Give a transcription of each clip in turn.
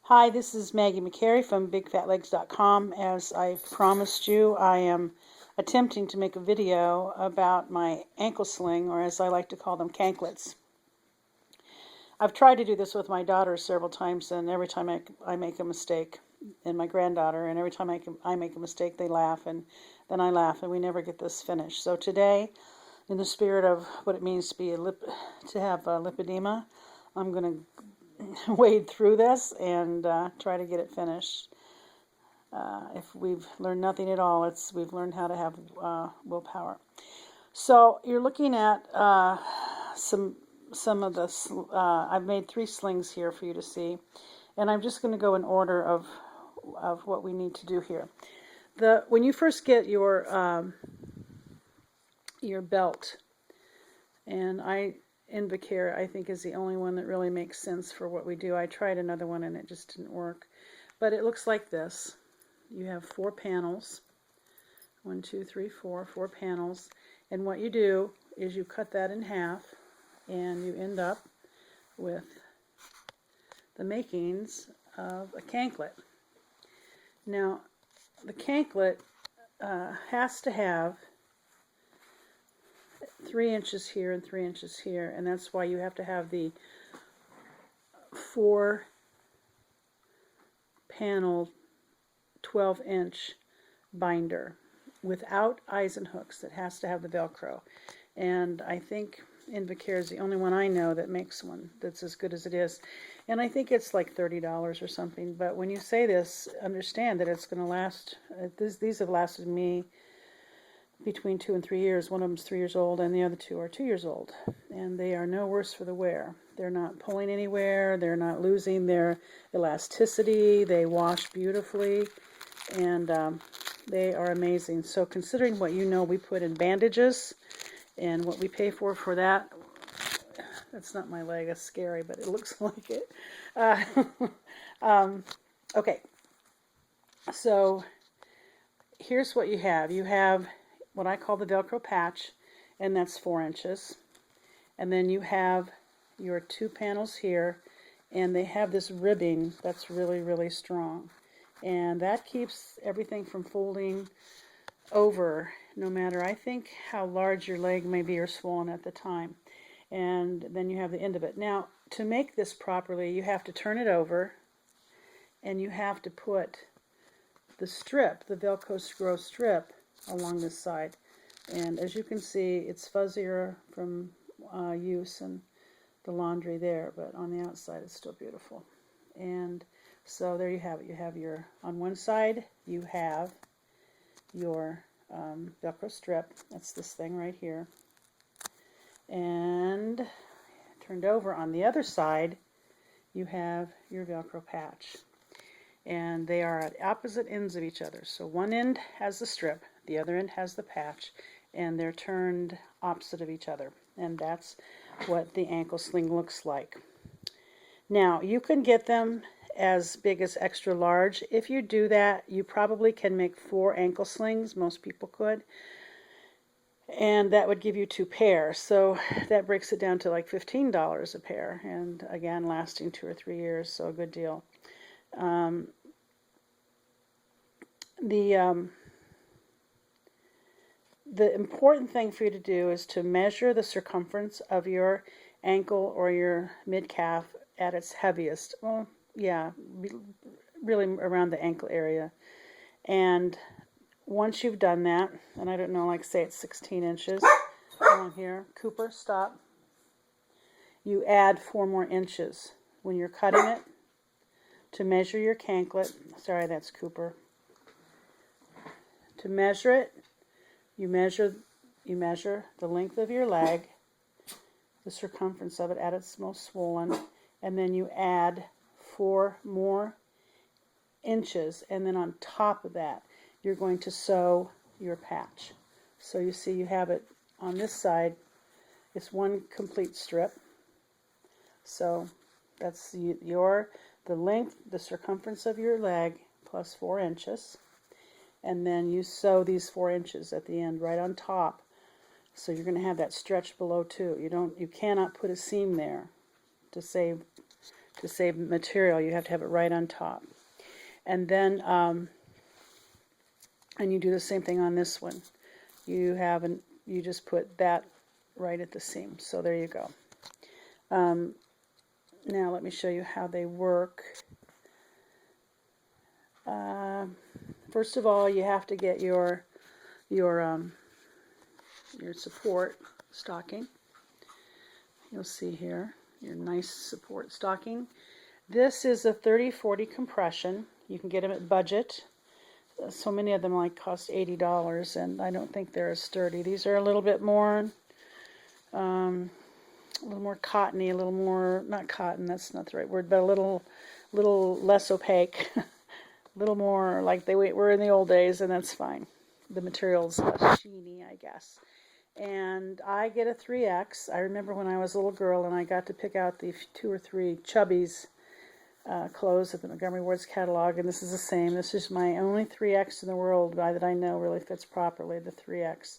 Hi, this is Maggie McCary from BigFatLegs.com. As I promised you, I am attempting to make a video about my ankle sling, or as I like to call them, canklets. I've tried to do this with my daughter several times, and every time I make a mistake, and my granddaughter, and every time I make a mistake, they laugh, and then I laugh, and we never get this finished. So today, in the spirit of what it means to have lipedema, I'm going to wade through this and try to get it finished. If we've learned nothing at all, we've learned how to have willpower. So you're looking at some of this. I've made 3 slings here for you to see, and I'm just going to go in order of what we need to do here. When you first get your belt, and Invacare, I think, is the only one that really makes sense for what we do. I tried another one and it just didn't work. But it looks like this. You have 4 panels. 1, 2, 3, 4 panels. And what you do is you cut that in half and you end up with the makings of a canklet. Now, the canklet has to have 3 inches here and 3 inches here, and that's why you have to have the 4 panel 12-inch binder without eyes and hooks. It has to have the Velcro, and I think Invacare is the only one I know that makes one that's as good as it is, and I think it's like $30 or something. But when you say this, understand that it's going to last. These have lasted me between 2 and 3 years. One of them is 3 years old, and the other 2 are 2 years old, and they are no worse for the wear. They're not pulling anywhere. They're not losing their elasticity. They wash beautifully, and they are amazing. So considering what you know we put in bandages and what we pay for that, that's not my leg. That's scary, but it looks like it. Okay, so here's what you have. You have what I call the Velcro patch, and that's 4 inches. And then you have your 2 panels here, and they have this ribbing that's really, really strong. And that keeps everything from folding over, no matter, I think, how large your leg may be or swollen at the time. And then you have the end of it. Now, to make this properly, you have to turn it over, and you have to put the strip, the Velcro strip, along this side. And as you can see, it's fuzzier from use and the laundry there, but on the outside it's still beautiful. And so there you have it. You have on one side you have your Velcro strip. That's this thing right here. And turned over on the other side you have your Velcro patch. And they are at opposite ends of each other. So one end has the strip, the other end has the patch, and they're turned opposite of each other. And that's what the ankle sling looks like. Now, you can get them as big as extra large. If you do that, you probably can make 4 ankle slings. Most people could. And that would give you 2 pairs. So that breaks it down to like $15 a pair. And again, lasting 2 or 3 years, so a good deal. The important thing for you to do is to measure the circumference of your ankle or your mid-calf at its heaviest. Well, yeah, really around the ankle area. And once you've done that, and I don't know, like say it's 16 inches along here. Cooper, stop. You add 4 more inches when you're cutting it to measure your canklet. Sorry, that's Cooper. To measure it, you measure the length of your leg, the circumference of it at its most swollen, and then you add 4 more inches, and then on top of that you're going to sew your patch. So you see you have it on this side. It's one complete strip. So that's the length, the circumference of your leg plus 4 inches. And then you sew these 4 inches at the end right on top. So you're going to have that stretch below too. You cannot put a seam there to save to save material, you have to have it right on top. And then, and you do the same thing on this one. You just put that right at the seam. So there you go. Now let me show you how they work. First of all, you have to get your support stocking. You'll see here your nice support stocking. This is a 30-40 compression. You can get them at Budget. So many of them cost $80, and I don't think they're as sturdy. These are a little bit more, cottony, a little more, not cotton, that's not the right word, but a little less opaque, a little more like they were in the old days, and that's fine. The material's less sheeny, I guess. And I get a 3X. I remember when I was a little girl and I got to pick out the 2 or 3 Chubbies clothes at the Montgomery Ward's catalog, and this is the same. This is my only 3X in the world that I know really fits properly, the 3X.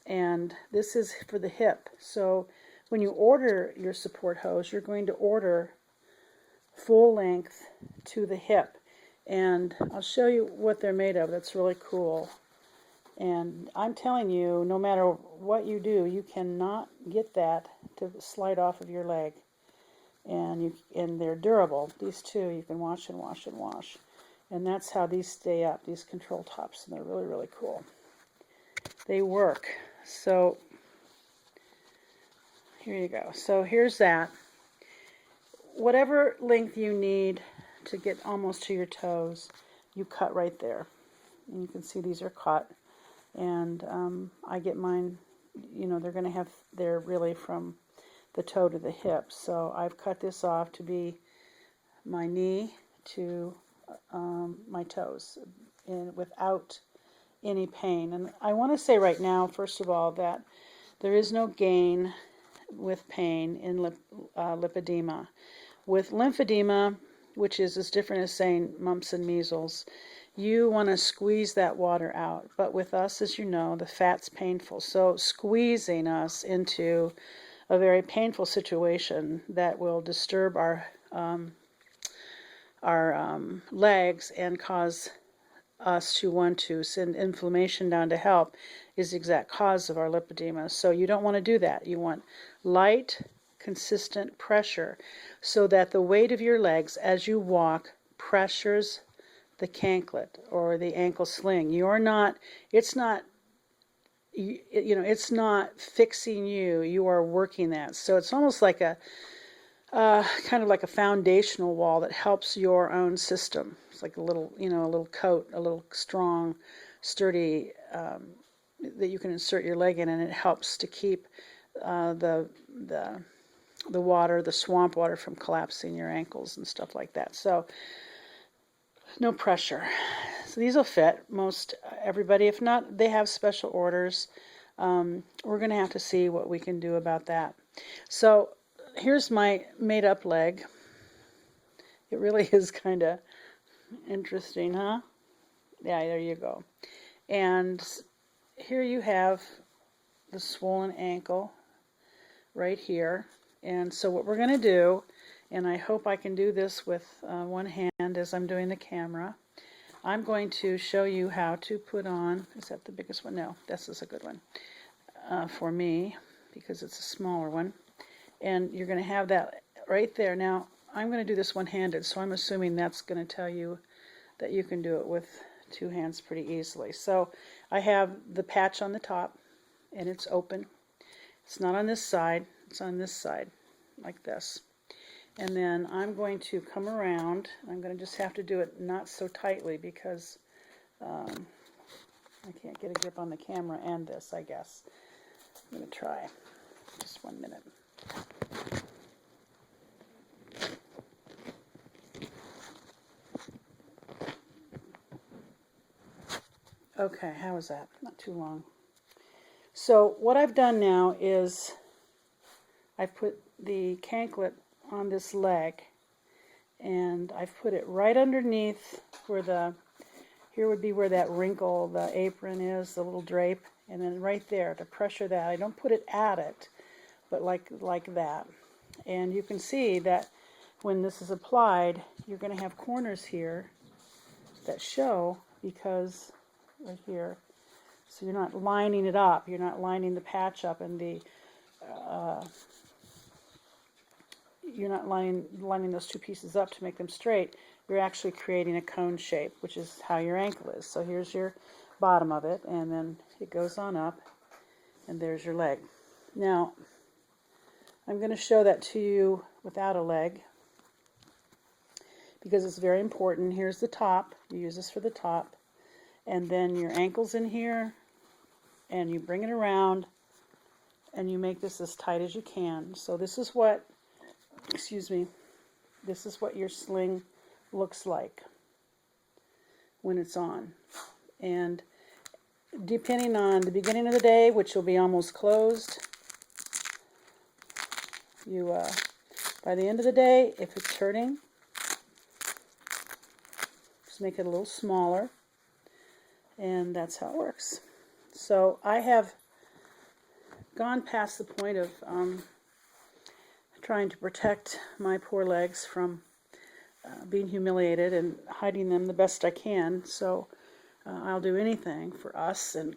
And this is for the hip. So when you order your support hose, you're going to order full length to the hip. And I'll show you what they're made of. That's really cool. And I'm telling you, no matter what you do, you cannot get that to slide off of your leg. And they're durable. These two, you can wash and wash and wash. And that's how these stay up, these control tops. And they're really, really cool. They work. So here you go. So here's that. Whatever length you need to get almost to your toes, you cut right there. And you can see these are cut. And I get mine, they're really from the toe to the hip. So I've cut this off to be my knee to my toes without any pain. And I want to say right now, first of all, that there is no gain with pain in lipedema. With lymphedema, which is as different as saying mumps and measles, you want to squeeze that water out. But with us, as you know, the fat's painful. So squeezing us into a very painful situation that will disturb our legs and cause us to want to send inflammation down to help is the exact cause of our lipedema. So you don't want to do that. You want light, consistent pressure so that the weight of your legs as you walk pressures the canklet or the ankle sling. It's not fixing you. You are working that. So it's almost like a kind of like a foundational wall that helps your own system. It's like a little coat, a little strong, sturdy that you can insert your leg in, and it helps to keep the water, the swamp water, from collapsing your ankles and stuff like that. So no pressure. So these will fit most everybody. If not, they have special orders. We're going to have to see what we can do about that. So here's my made-up leg. It really is kind of interesting, huh? Yeah, there you go. And here you have the swollen ankle right here. And so what we're going to do, and I hope I can do this with one hand as I'm doing the camera, I'm going to show you how to put on, is that the biggest one? No, this is a good one for me because it's a smaller one. And you're going to have that right there. Now, I'm going to do this one-handed, so I'm assuming that's going to tell you that you can do it with 2 hands pretty easily. So I have the patch on the top, and it's open. It's not on this side. It's on this side, like this. And then I'm going to come around. I'm going to just have to do it not so tightly because I can't get a grip on the camera and this, I guess. I'm going to try. Just 1 minute. Okay, how is that? Not too long. So what I've done now is I put the canklet on this leg, and I've put it right underneath where here would be where that wrinkle, the apron is, the little drape, and then right there to pressure that. I don't put it at it, but like that. And you can see that when this is applied, you're going to have corners here that show, because right here, so you're not lining it up, you're not lining the patch up, and you're not lining those two pieces up to make them straight. You're actually creating a cone shape, which is how your ankle is. So here's your bottom of it, and then it goes on up, and there's your leg. Now, I'm going to show that to you without a leg, because it's very important. Here's the top. You use this for the top, and then your ankle's in here, and you bring it around, and you make this as tight as you can. So this is what, excuse me, this is what your sling looks like when it's on. And depending on the beginning of the day, which will be almost closed, you by the end of the day, if it's hurting, just make it a little smaller, and that's how it works. So I have gone past the point of trying to protect my poor legs from being humiliated and hiding them the best I can. So I'll do anything for us and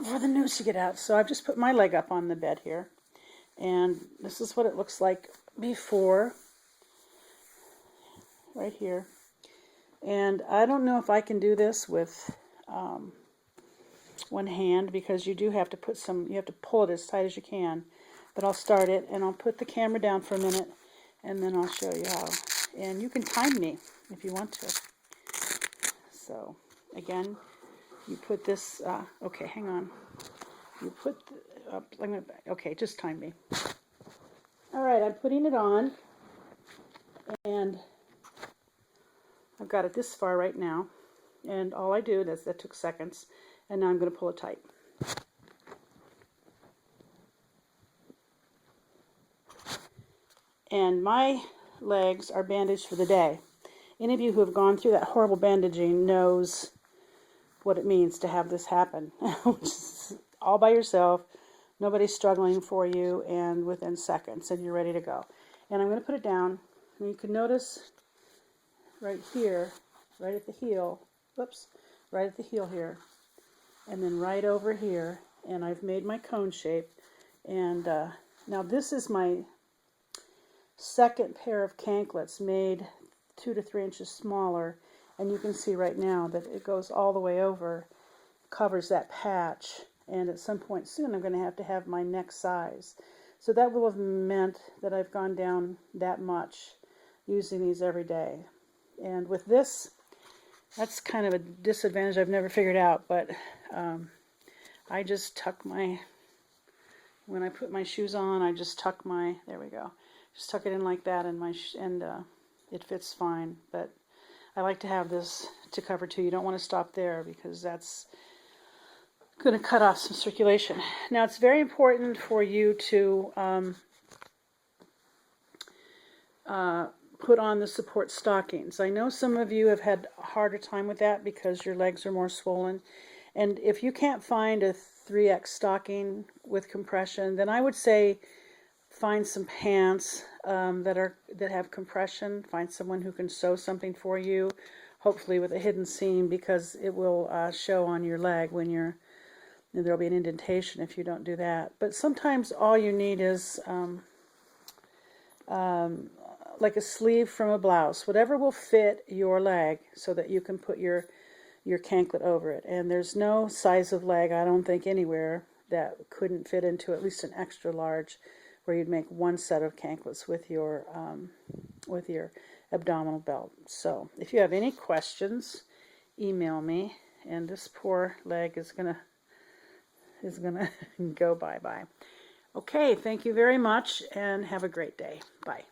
for the news to get out. So I've just put my leg up on the bed here, and this is what it looks like before, right here. And I don't know if I can do this with one hand, because you do have to put some, you have to pull it as tight as you can. But I'll start it, and I'll put the camera down for a minute, and then I'll show you how. And you can time me if you want to. So again, you put this, okay, hang on. You put, okay, just time me. All right, I'm putting it on, and I've got it this far right now. And all I do, that took seconds, and now I'm going to pull it tight. And my legs are bandaged for the day. Any of you who have gone through that horrible bandaging knows what it means to have this happen. All by yourself, nobody's struggling for you, and within seconds, and you're ready to go. And I'm going to put it down, and you can notice right here, right at the heel, whoops, right at the heel here, and then right over here, and I've made my cone shape. And now this is my second pair of canklets, made 2 to 3 inches smaller, and you can see right now that it goes all the way over, covers that patch, and at some point soon I'm going to have my next size. So that will have meant that I've gone down that much using these every day. And with this, that's kind of a disadvantage I've never figured out, but I just tuck my, when I put my shoes on, I just tuck my, there we go, just tuck it in like that, and it fits fine. But I like to have this to cover too. You don't want to stop there, because that's going to cut off some circulation. Now, it's very important for you to put on the support stockings. I know some of you have had a harder time with that because your legs are more swollen. And if you can't find a 3X stocking with compression, then I would say find some pants that have compression. Find someone who can sew something for you, hopefully with a hidden seam, because it will show on your leg when there'll be an indentation if you don't do that. But sometimes all you need is like a sleeve from a blouse, whatever will fit your leg, so that you can put your canklet over it. And there's no size of leg, I don't think, anywhere that couldn't fit into at least an extra large, where you'd make one set of canklets with your abdominal belt. So if you have any questions, email me, and this poor leg is gonna go bye-bye. Okay, thank you very much, and have a great day. Bye.